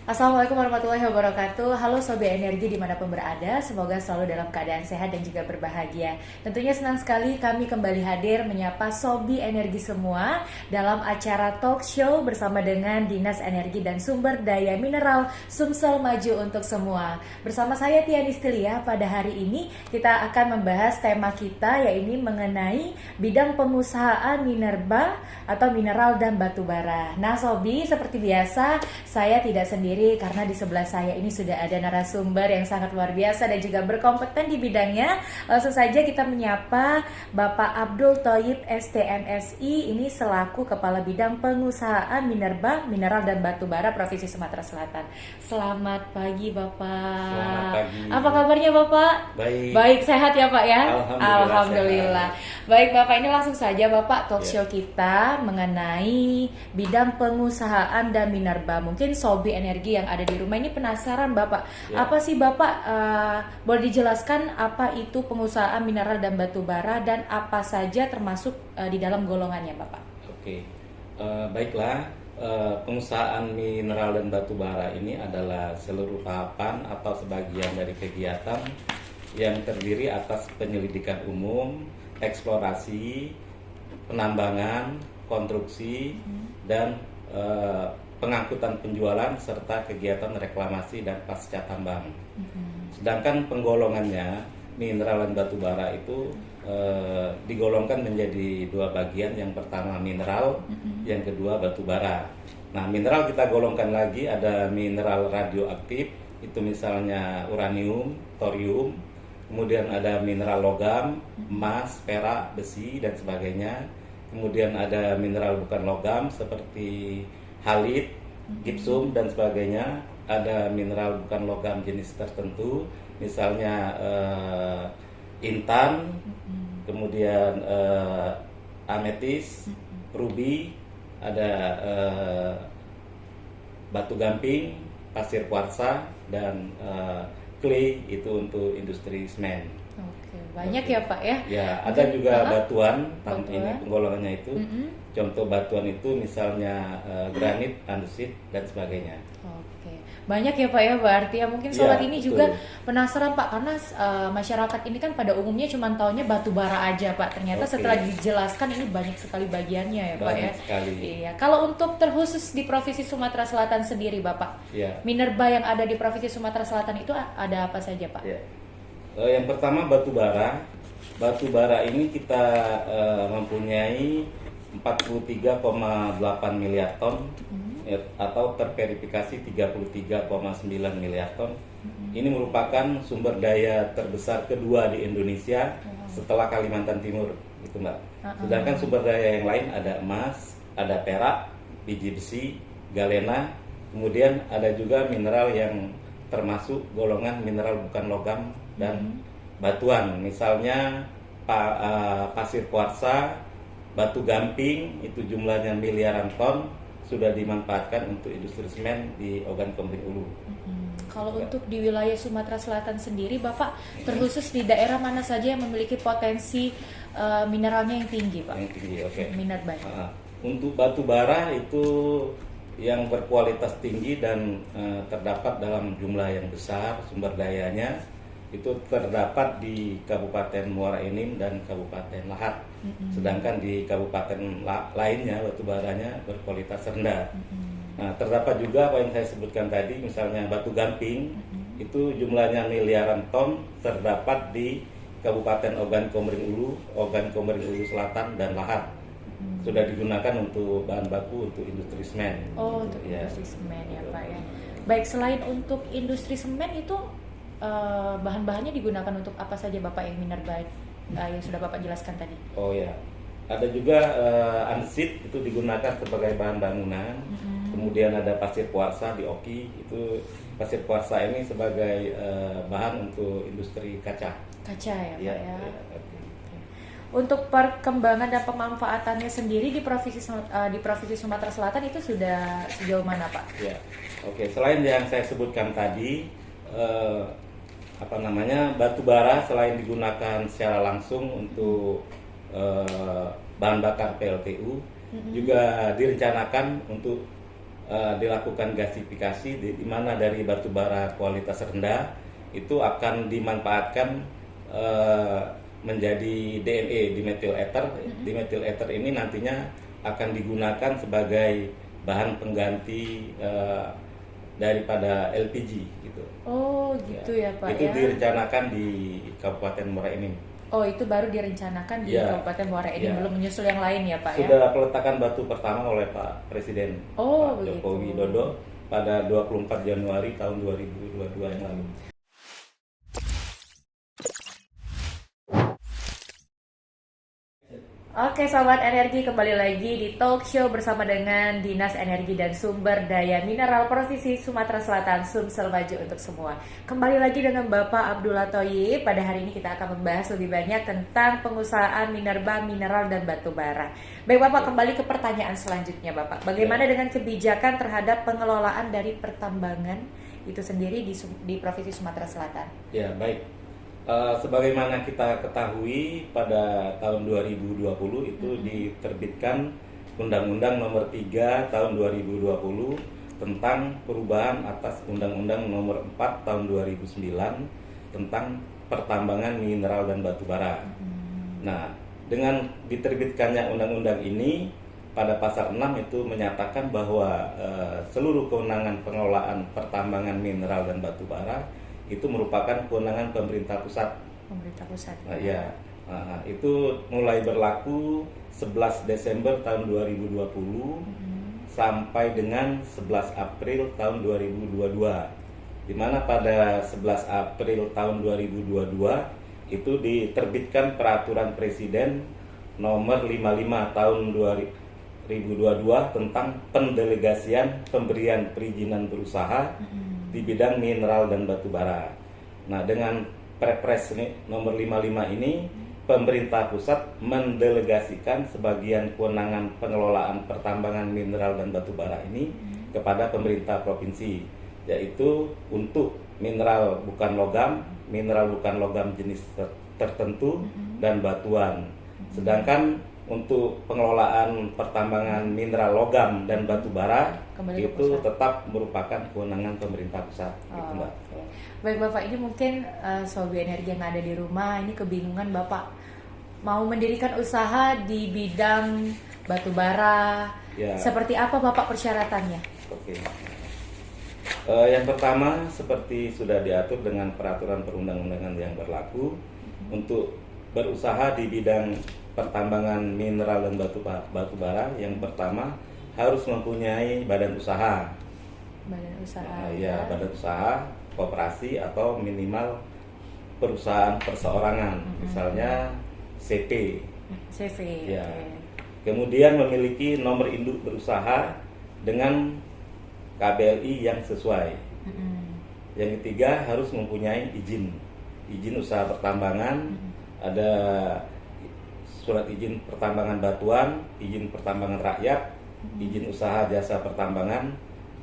Assalamualaikum warahmatullahi wabarakatuh. Halo Sobi Energi dimanapun berada, semoga selalu dalam keadaan sehat dan juga berbahagia. Tentunya senang sekali kami kembali hadir menyapa Sobi Energi semua dalam acara talk show bersama dengan Dinas Energi dan Sumber Daya Mineral Sumsel Maju untuk Semua. Bersama saya Tian Istilia, pada hari ini kita akan membahas tema kita yaitu mengenai bidang pengusahaan minerba atau mineral dan batu bara. Nah Sobi, seperti biasa saya tidak sendiri karena di sebelah saya ini sudah ada narasumber yang sangat luar biasa dan juga berkompeten di bidangnya. Langsung saja kita menyapa Bapak Abdul Thoyib STMSI, ini selaku Kepala Bidang Pengusahaan Minerba, Mineral dan Batu Bara Provinsi Sumatera Selatan. Selamat pagi Bapak. Selamat pagi. Apa kabarnya Bapak? Baik. Baik, sehat ya Pak ya? Alhamdulillah. Baik Bapak, ini langsung saja Bapak talk show kita mengenai bidang pengusahaan dan minerba. Mungkin Sobi Energi yang ada di rumah ini penasaran Bapak, apa sih Bapak, boleh dijelaskan apa itu pengusahaan mineral dan batu bara dan apa saja termasuk di dalam golongannya Bapak? Oke, baiklah. Pengusahaan mineral dan batu bara ini adalah seluruh tahapan atau sebagian dari kegiatan yang terdiri atas penyelidikan umum, eksplorasi, penambangan, konstruksi, dan pengangkutan penjualan serta kegiatan reklamasi dan pasca tambang. Sedangkan penggolongannya mineral dan batu bara itu digolongkan menjadi dua bagian. Yang pertama mineral, yang kedua batu bara. Nah, mineral kita golongkan lagi, ada mineral radioaktif, itu misalnya uranium, thorium. Kemudian ada mineral logam, emas, perak, besi, dan sebagainya. Kemudian ada mineral bukan logam seperti halit, gipsum, dan sebagainya. Ada mineral bukan logam jenis tertentu, misalnya intan, kemudian ametis, ruby, ada batu gamping, pasir kuarsa, dan clay, itu untuk industri semen. Oke, banyak ya Pak ya? Ya, ada juga batuan. Ini penggolongannya itu. Contoh batuan itu misalnya granit, andesit, dan sebagainya. Oke, banyak ya Pak ya, berarti ya mungkin sobat ini betul. juga penasaran Pak, karena masyarakat ini kan pada umumnya cuma taunya batu bara aja Pak. Ternyata setelah dijelaskan ini banyak sekali bagiannya ya Pak ya. Banyak sekali. Iya. Kalau untuk terkhusus di Provinsi Sumatera Selatan sendiri Bapak, minerba yang ada di Provinsi Sumatera Selatan itu ada apa saja Pak? Ya. Yang pertama batu bara. Batu bara ini kita mempunyai 43,8 miliar ton, atau terverifikasi 33,9 miliar ton. Ini merupakan sumber daya terbesar kedua di Indonesia setelah Kalimantan Timur, gitu Mbak. Sedangkan sumber daya yang lain ada emas, ada perak, biji besi, galena, kemudian ada juga mineral yang termasuk golongan mineral bukan logam dan batuan, misalnya pasir kuarsa, batu gamping, itu jumlahnya miliaran ton, sudah dimanfaatkan untuk industri semen di Ogan Komering Ulu. Kalau untuk di wilayah Sumatera Selatan sendiri Bapak, terkhusus di daerah mana saja yang memiliki potensi mineralnya yang tinggi Pak? Yang tinggi, oke. Minat baik. Untuk batu bara itu yang berkualitas tinggi dan terdapat dalam jumlah yang besar, sumber dayanya itu terdapat di Kabupaten Muara Enim dan Kabupaten Lahat. Sedangkan di kabupaten lainnya batu baranya berkualitas rendah. Nah, terdapat juga apa yang saya sebutkan tadi, misalnya batu gamping, itu jumlahnya miliaran ton, terdapat di Kabupaten Ogan Komering Ulu, Ogan Komering Ulu Selatan, dan Lahat. Sudah digunakan untuk bahan baku untuk industri semen. Oh, untuk industri semen ya Pak ya. Baik, selain untuk industri semen itu bahan-bahannya digunakan untuk apa saja Bapak yang minerba yang sudah Bapak jelaskan tadi? Oh ya, ada juga andesit, itu digunakan sebagai bahan bangunan. Kemudian ada pasir kuarsa di Oki, itu pasir kuarsa ini sebagai bahan untuk industri kaca. Kaca ya Pak ya. Untuk perkembangan dan pemanfaatannya sendiri di Provinsi Sumatera Selatan itu sudah sejauh mana Pak? Ya, oke. Selain yang saya sebutkan tadi, batu bara selain digunakan secara langsung untuk bahan bakar PLTU, juga direncanakan untuk dilakukan gasifikasi di mana dari batu bara kualitas rendah itu akan dimanfaatkan menjadi DME, dimethyl ether. Dimethyl ether ini nantinya akan digunakan sebagai bahan pengganti daripada LPG gitu. Oh gitu ya, Pak Itu ya. direncanakan di Kabupaten Muara Enim. Oh itu baru direncanakan di Ya. Kabupaten Muara Enim, Ya. belum menyusul yang lain ya Pak ya? Sudah peletakan batu pertama oleh Pak Presiden Oh, Pak Joko begitu. Widodo pada 24 Januari tahun 2022 yang lalu. Oke Sobat Energi, kembali lagi di talk show bersama dengan Dinas Energi dan Sumber Daya Mineral Provinsi Sumatera Selatan, Sumsel Maju untuk semua. Kembali lagi dengan Bapak Abdullah Thoyib. Pada hari ini kita akan membahas lebih banyak tentang pengusahaan minerba, mineral, dan batu bara. Baik Bapak, kembali ke pertanyaan selanjutnya Bapak. Bagaimana dengan kebijakan terhadap pengelolaan dari pertambangan itu sendiri di Provinsi Sumatera Selatan? Ya, baik. Sebagaimana kita ketahui pada tahun 2020 itu diterbitkan Undang-Undang Nomor 3 Tahun 2020 tentang perubahan atas Undang-Undang Nomor 4 Tahun 2009 tentang pertambangan mineral dan batu bara. Nah, dengan diterbitkannya undang-undang ini pada pasal 6 itu menyatakan bahwa seluruh kewenangan pengelolaan pertambangan mineral dan batu bara itu merupakan kewenangan pemerintah pusat. Pemerintah pusat. Nah, ya, itu mulai berlaku 11 Desember tahun 2020 sampai dengan 11 April tahun 2022. Di mana pada 11 April tahun 2022 itu diterbitkan peraturan Presiden nomor 55 tahun 2022 tentang pendelegasian pemberian perizinan berusaha di bidang mineral dan batu bara. Nah, dengan Perpres nomor 55 ini, pemerintah pusat mendelegasikan sebagian kewenangan pengelolaan pertambangan mineral dan batu bara ini kepada pemerintah provinsi, yaitu untuk mineral bukan logam jenis tertentu dan batuan. Sedangkan untuk pengelolaan pertambangan mineral logam dan batu bara Kembali ke itu pusat. tetap merupakan kewenangan pemerintah pusat. Gitu, Mbak. Oke. Baik Bapak, ini mungkin Sobi Energi yang ada di rumah ini kebingungan Bapak mau mendirikan usaha di bidang batu bara. Ya. Seperti apa Bapak persyaratannya? Oke. Yang pertama seperti sudah diatur dengan peraturan perundang-undangan yang berlaku untuk berusaha di bidang pertambangan mineral dan batu bara, yang pertama harus mempunyai badan usaha. Badan usaha. Ya, badan usaha, koperasi atau minimal perusahaan perseorangan, misalnya CP. CV. Ya. Oke. Kemudian memiliki nomor induk berusaha dengan KBLI yang sesuai. Yang ketiga harus mempunyai izin usaha pertambangan, ada surat izin pertambangan batuan, izin pertambangan rakyat, izin usaha jasa pertambangan,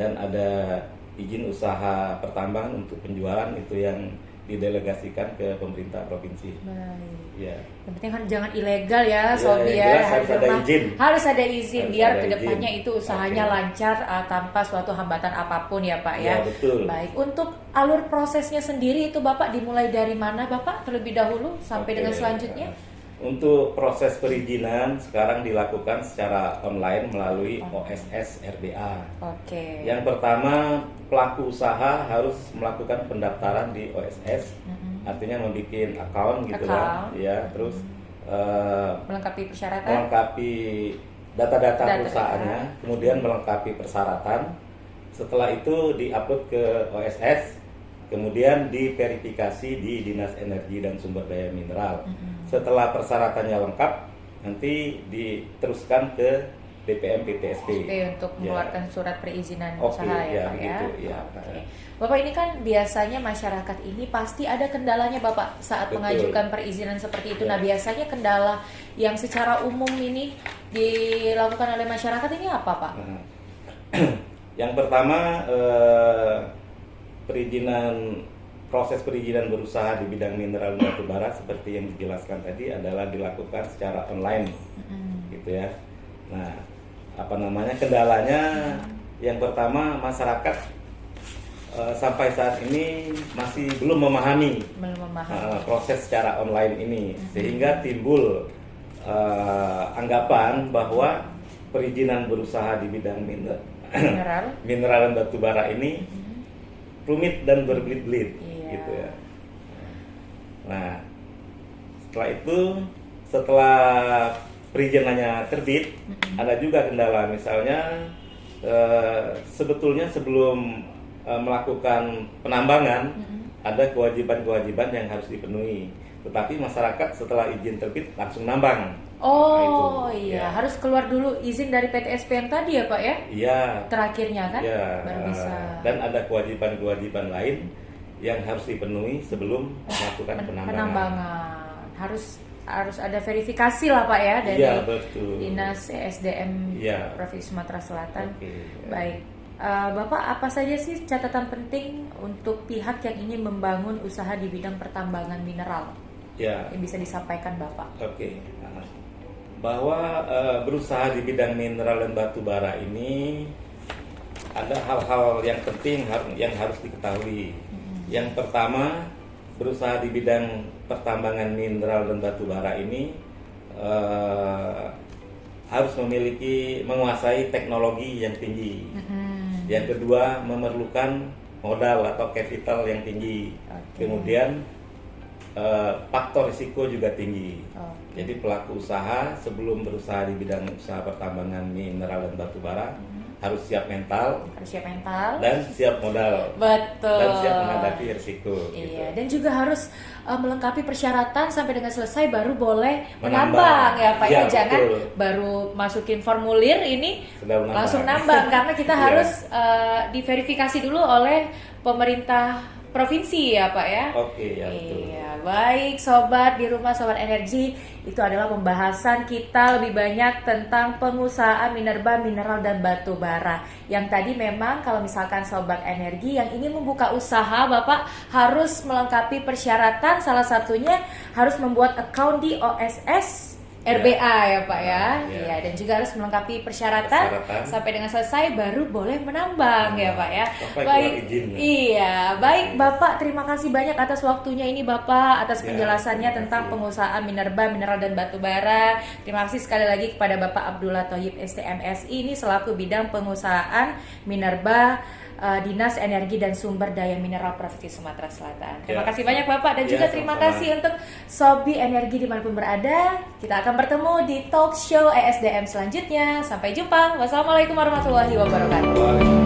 dan ada izin usaha pertambangan untuk penjualan itu yang didelegasikan ke pemerintah provinsi. Baik. Ya. Yang penting kan jangan ilegal ya, Ya, Sobi yang ya. jelas harus ada izin. Harus ada izin Harus biar ada kedepannya izin. itu usahanya Oke. lancar tanpa suatu hambatan apapun ya Pak ya. Ya, betul. Baik, untuk alur prosesnya sendiri itu Bapak dimulai dari mana Bapak terlebih dahulu sampai Oke. dengan selanjutnya? Untuk proses perizinan sekarang dilakukan secara online melalui OSS RBA. Oke. Yang pertama, pelaku usaha harus melakukan pendaftaran di OSS, artinya membuat account gitu lah, Account. ya. Terus Melengkapi persyaratan. melengkapi data-data Data-data. perusahaannya, kemudian melengkapi persyaratan. Setelah itu diupload ke OSS, kemudian diverifikasi di Dinas Energi dan Sumber Daya Mineral. Setelah persyaratannya lengkap, nanti diteruskan ke DPM PTSP. Oke, untuk mengeluarkan surat perizinan Oke, usaha ya ya, Pak ya. begitu, ya. Oke. Bapak, ini kan biasanya masyarakat ini pasti ada kendalanya Bapak saat Betul. mengajukan perizinan seperti itu. Ya. Nah, biasanya kendala yang secara umum ini dilakukan oleh masyarakat ini apa Pak? Nah, yang pertama proses perizinan berusaha di bidang mineral dan batu bara seperti yang dijelaskan tadi adalah dilakukan secara online, gitu ya. Nah, kendalanya Yang pertama, masyarakat sampai saat ini masih belum memahami proses secara online ini, sehingga timbul anggapan bahwa perizinan berusaha di bidang mineral dan batu bara ini rumit dan berbelit-belit, gitu ya. Nah, setelah perizinannya terbit, ada juga kendala, misalnya sebetulnya sebelum melakukan penambangan ada kewajiban-kewajiban yang harus dipenuhi, tetapi masyarakat setelah izin terbit langsung nambang. Oh iya, harus keluar dulu izin dari PT SPM tadi ya Pak ya? Iya. Terakhirnya kan? Iya. Baru bisa. Dan ada kewajiban-kewajiban lain yang harus dipenuhi sebelum melakukan penambangan. Harus ada verifikasi lah Pak ya dari Dinas ESDM Provinsi Sumatera Selatan. Baik. Bapak, apa saja sih catatan penting untuk pihak yang ingin membangun usaha di bidang pertambangan mineral? Yang bisa disampaikan Bapak. Bahwa berusaha di bidang mineral dan batu bara ini ada hal-hal yang penting yang harus diketahui. Yang pertama, berusaha di bidang pertambangan mineral dan batu bara ini harus menguasai teknologi yang tinggi. Yang kedua, memerlukan modal atau capital yang tinggi. Kemudian faktor risiko juga tinggi. Jadi pelaku usaha sebelum berusaha di bidang usaha pertambangan mineral dan batu bara harus siap mental dan siap modal. Betul. Dan siap menghadapi risiko. Iya. Gitu. Dan juga harus melengkapi persyaratan sampai dengan selesai baru boleh menambang ya Pak ya. Jangan baru masukin formulir ini langsung nambang karena kita harus diverifikasi dulu oleh pemerintah provinsi ya Pak ya. Iya, baik sobat di rumah, sobat energi, itu adalah pembahasan kita lebih banyak tentang pengusahaan minerba, mineral dan batu bara. Yang tadi memang kalau misalkan sobat energi yang ingin membuka usaha, Bapak harus melengkapi persyaratan, salah satunya harus membuat account di OSS RBA ya Pak ya. Iya, dan juga harus melengkapi persyaratan sampai dengan selesai baru boleh menambang ya Pak ya. Baik. Iya, baik Bapak, terima kasih banyak atas waktunya ini Bapak, atas penjelasannya tentang pengusahaan minerba, mineral dan batu bara. Terima kasih sekali lagi kepada Bapak Abdullah Thoyib STMSI ini selaku bidang pengusahaan minerba Dinas Energi dan Sumber Daya Mineral Provinsi Sumatera Selatan. Terima kasih banyak Bapak dan juga terima kasih untuk Sobi Energi dimanapun berada. Kita akan bertemu di talk show ESDM selanjutnya. Sampai jumpa. Wassalamualaikum warahmatullahi wabarakatuh.